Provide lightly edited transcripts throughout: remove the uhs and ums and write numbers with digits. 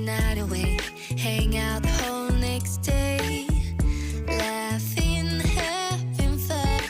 night away, hang out the whole next day, laughing, having fun.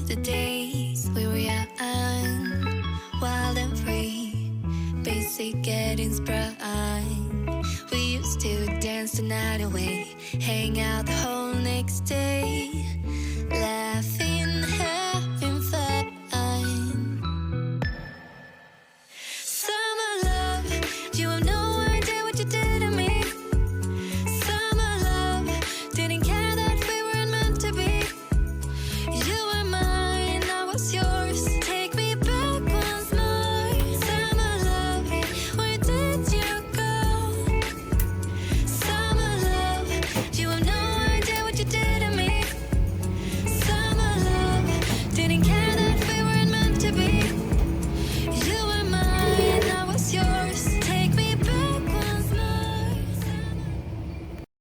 The days we were young, wild and free, basic getting sprung. We used to dance the night away, hang out the whole next day,